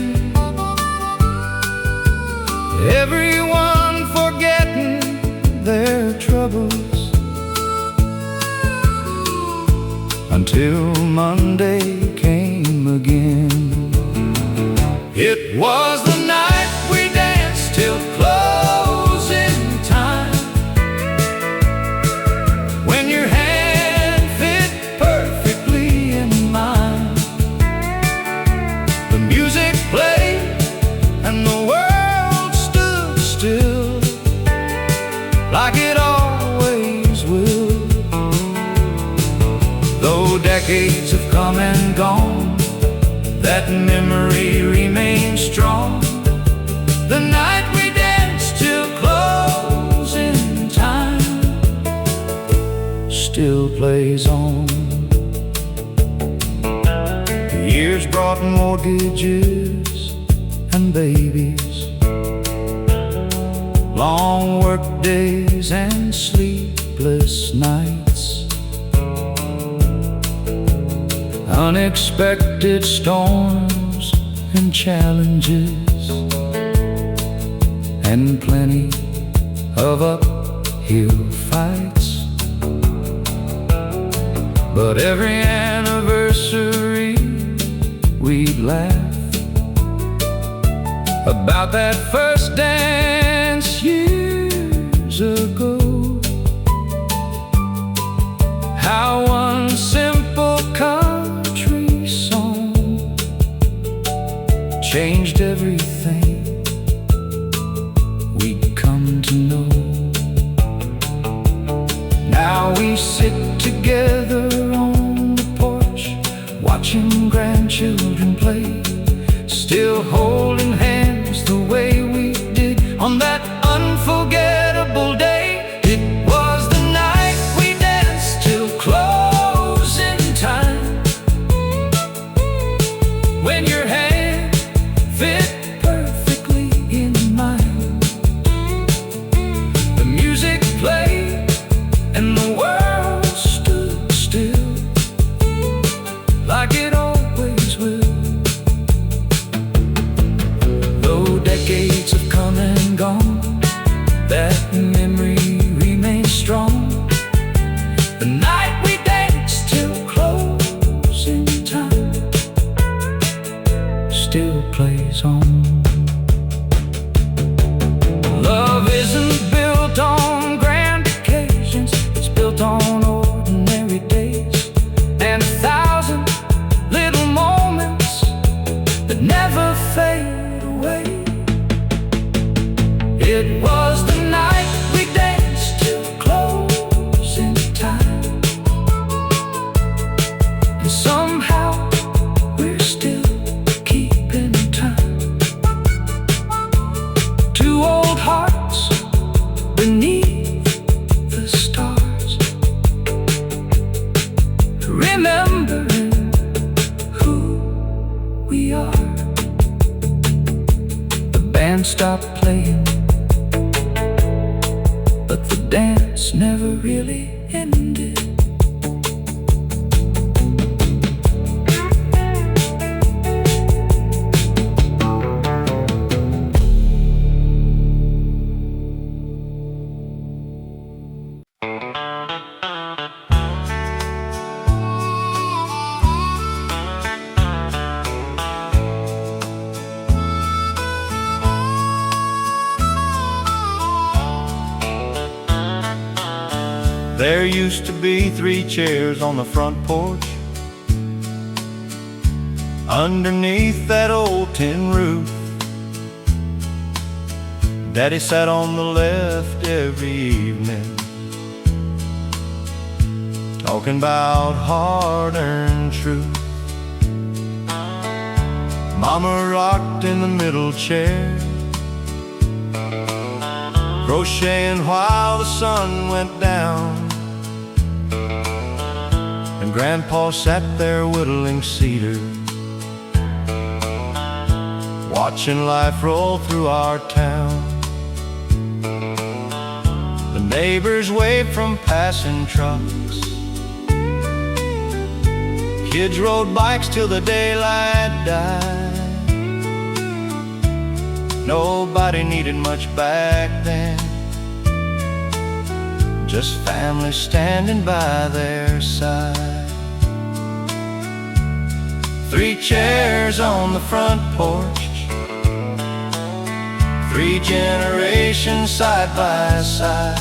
everyone forgetting their troubles, until Monday came It was the night we danced till closing time, when your hand fit perfectly in mine. The music played and the world stood still, like it always will. Though decades have come and gone, that memory remains strong. The night we danced till closing time still plays on. The years brought mortgages and babies, long work days and sleepless nights, unexpected storms and challenges, and plenty of uphill fights. But every anniversary we'd laugh about that first dance years ago. How one simple country song changed everything we'd come to know. Now we sit together on the porch, watching grandchildren play, still holding hands the way we did on that unforgettable day. It was the night we danced till closing time, when your hand fit perfectly in mine. The music played and the world stood still, like it always will. Though decades have come and gone, that memory remains strong. The night we danced till closing time still plays on. Love isn't built on grand occasions, it's built on ordinary days, and 1,000 little moments that never fade away. It was the night we danced till closing time, and somehow we're still keeping time. Two old hearts beneath the stars, remembering who we are. The band stopped playing, but the dance never really ended. There used to be 3 chairs on the front porch, underneath that old tin roof. Daddy sat on the left every evening, talking about hard-earned truth. Mama rocked in the middle chair, crocheting while the sun went down. And Grandpa sat there whittling cedar, watching life roll through our town. The neighbors waved from passing trucks, kids rode bikes till the daylight died. Nobody needed much back then, just family standing by their side. 3 chairs on the front porch, 3 generations side by side,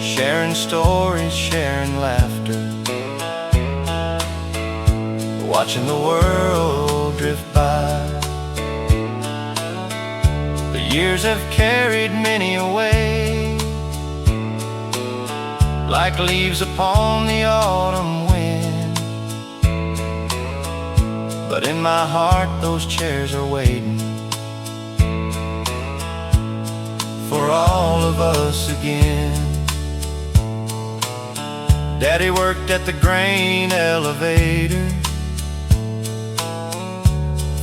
sharing stories, sharing laughter, watching the world drift by. The years have carried many away, like leaves upon the autumn wind. But in my heart those chairs are waiting for all of us again. Daddy worked at the grain elevator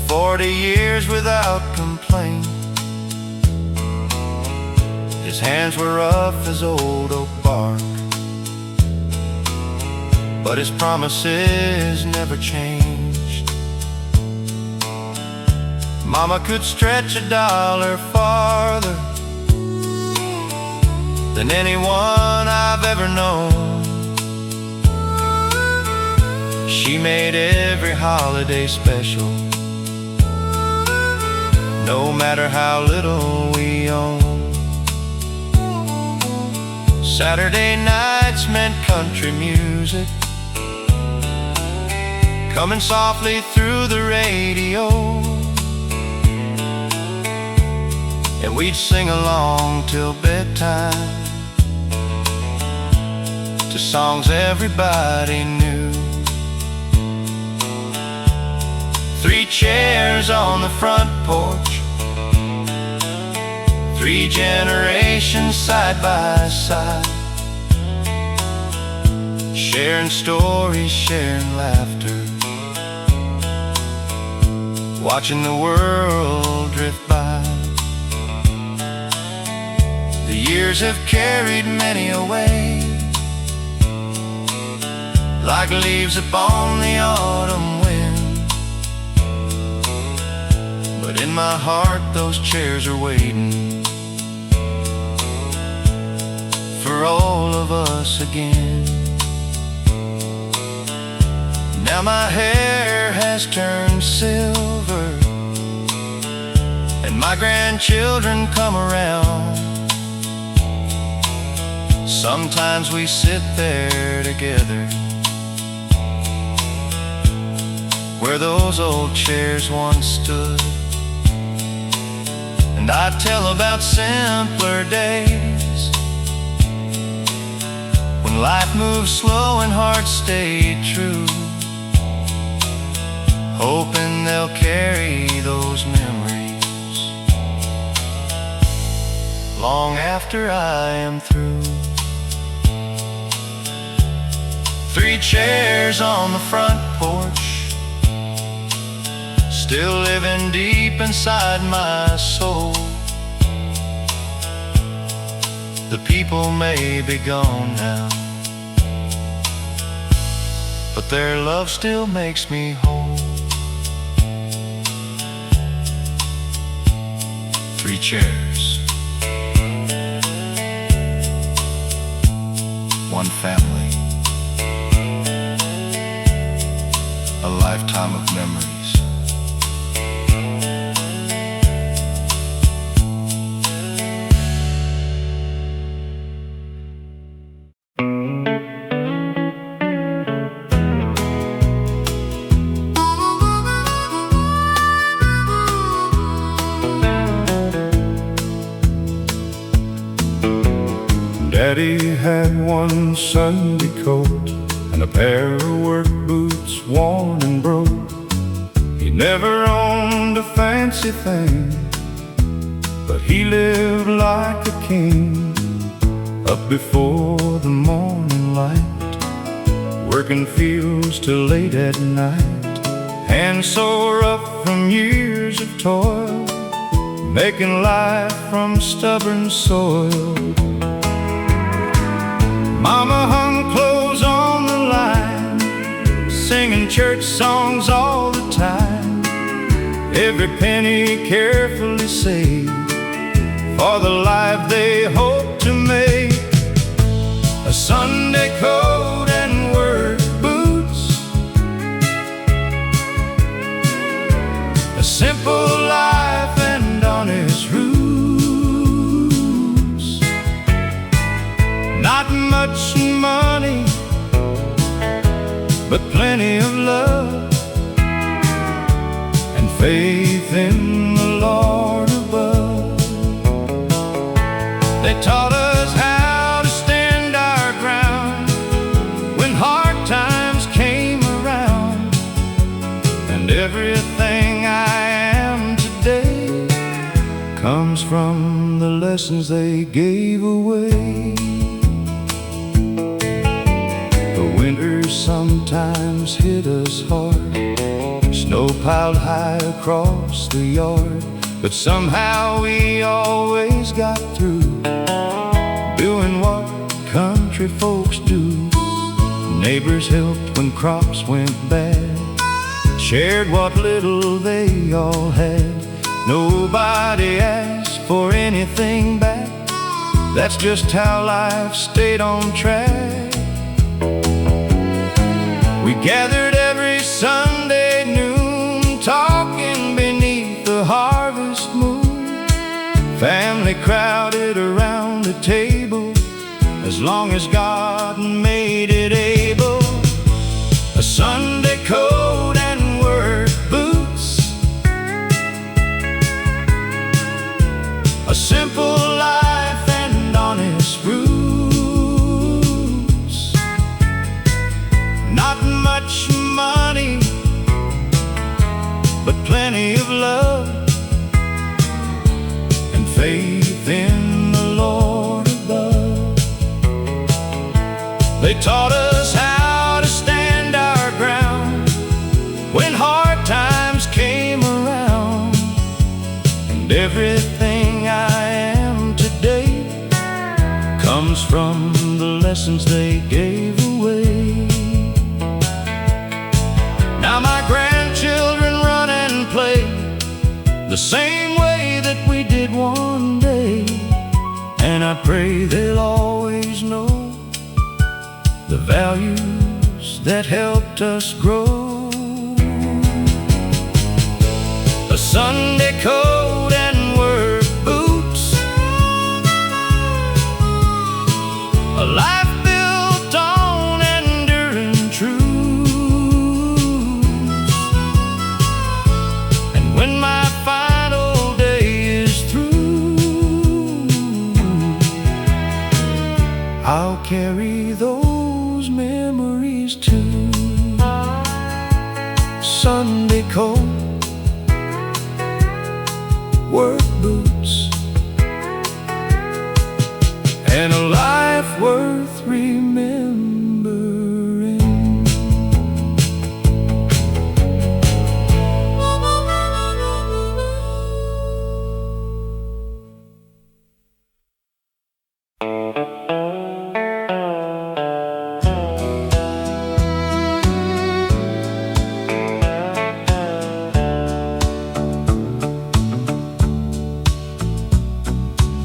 40 years without complaint. His hands were rough as old oak bark, but his promises never changed. Mama could stretch $1 farther than anyone I've ever known. She made every holiday special, no matter how little we own. Saturday nights meant country music coming softly through the radio, and we'd sing along till bedtime to songs everybody knew. 3 chairs on the front porch, 3 generations side by side, sharing stories, sharing laughter, watching the world drift by. The years have carried many away, like leaves upon the autumn wind. But in my heart those chairs are waiting for all of us again. Now my hair has turned silver, and my grandchildren come around. Sometimes we sit there together where those old chairs once stood, and I tell about simpler days when life moved slow and hearts stayed true, hoping they'll carry those memories long after I am through. 3 chairs on the front porch, still living deep inside my soul. The people may be gone now, but their love still makes me whole. 3 chairs, 1 family, a lifetime of memories. Daddy had 1 Sunday coat and a pair of work boots worn and broke. He never owned a fancy thing, but he lived like a king, up before the morning light, working fields till late at night, hands so rough from years of toil, making life from stubborn soil. Mama hung clothes on the line, singing church songs all the time, every penny carefully saved for the life they hoped to make. A Sunday coat and work boots, a simple life but plenty of love and faith in the Lord above. They taught us how to stand our ground when hard times came around, and everything I am today comes from the lessons they gave away. The winters sometimes hit us hard, snow piled high across the yard, but somehow we always got through, doing what country folks do. Neighbors helped when crops went bad, shared what little they all had. Nobody asked for anything back. That's just how life stayed on track. We gathered every Sunday noon, talking beneath the harvest moon. Family crowded around the table, as long as God made it able. A Sunday coat and work boots, a simple life and honest roots. Not much money, but plenty of love and faith in the Lord above. They taught us how to stand our ground when hard times came around, and everything I am today comes from the lessons they gave away. Now my grandchildren run and play the same way that we did one day, and I pray they'll always know the values that helped us grow. A Sunday coat and work boots, a life built on enduring truths. And when my final day is through, I'll carry those memories too. Sunday coat, work boots, and a life worth remembering.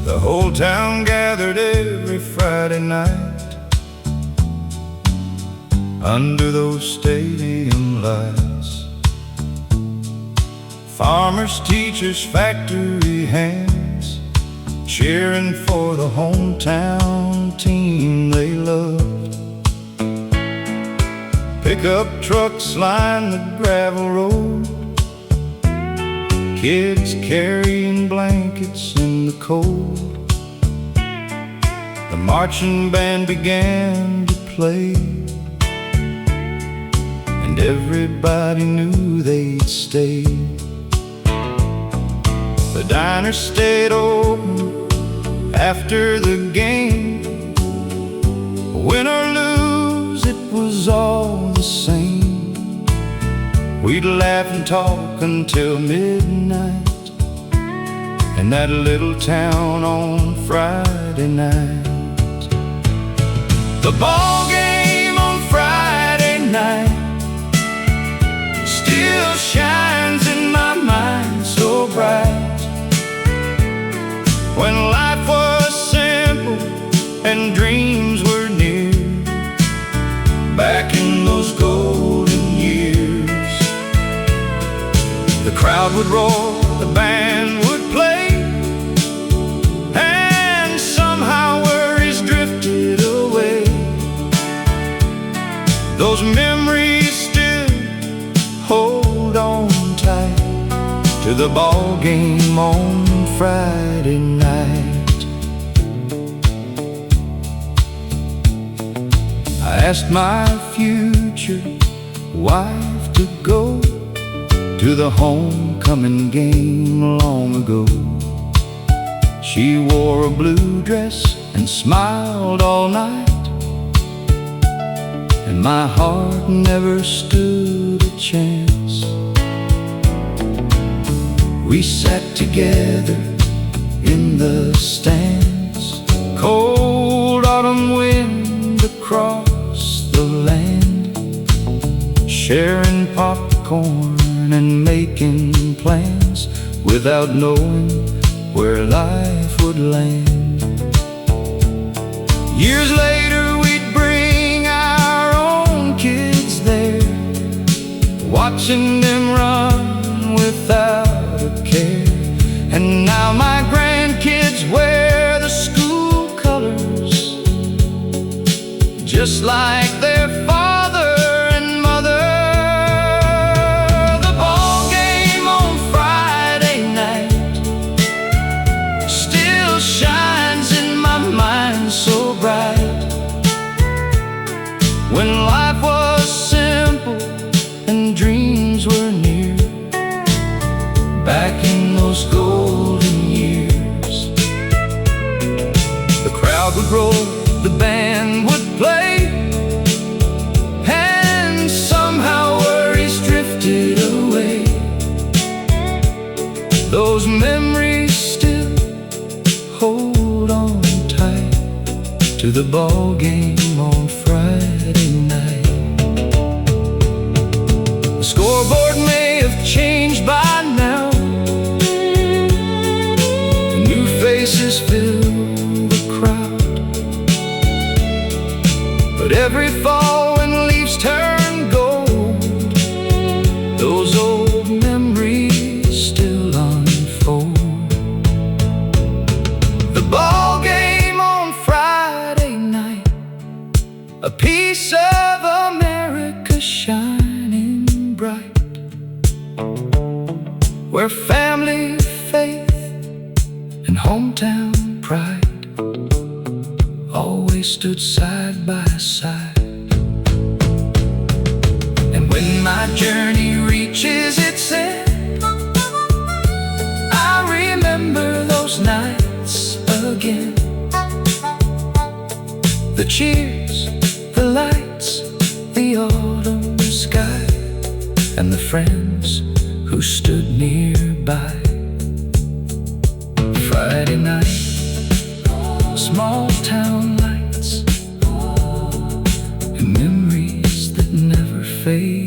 The whole town gathered every Friday night under those stadium lights. Farmers, teachers, factory hands, cheering for the hometown team they loved. Pickup trucks lined the gravel road, kids carrying blankets in the cold. The marching band began to play, and everybody knew they'd stay. The diner stayed open after the game. Win or lose, it was all the same. We'd laugh and talk until midnight in that little town on Friday night. The ball game on Friday night still shines in my mind so bright, when life was simple and dreams were near, back in those golden years. The crowd would roar, the band would play, and somehow worries drifted away. Those memories memories still hold on tight to the ball game on Friday night. I asked my future wife to go to the homecoming game long ago. She wore a blue dress and smiled all night, and my heart never stood a chance. We sat together in the stands, cold autumn wind across the land, sharing popcorn and making plans without knowing where life would land. Years later we'd bring our own kids there, watching them run without a care. And now my grandkids wear the school colors, just like their father and mother. The ball game on Friday night still shines in my mind so bright. When life was simple and dreams were near, back in those golden years. The crowd would roll, the band would play, and somehow worries drifted away. Those memories still hold on tight to the ball game on Friday night. The scoreboard may have changed by now, the new faces fill the crowd, but every fall when leaves turn gold, those old memories still unfold. The ball game on Friday night, a piece of America shining bright, where family, faith, and hometown pride always stood side by side. And when my journey reaches its end, I remember those nights again. The cheers, the lights, the autumn sky, and the friends who stood nearby. Friday night, small town lights, and memories that never fade.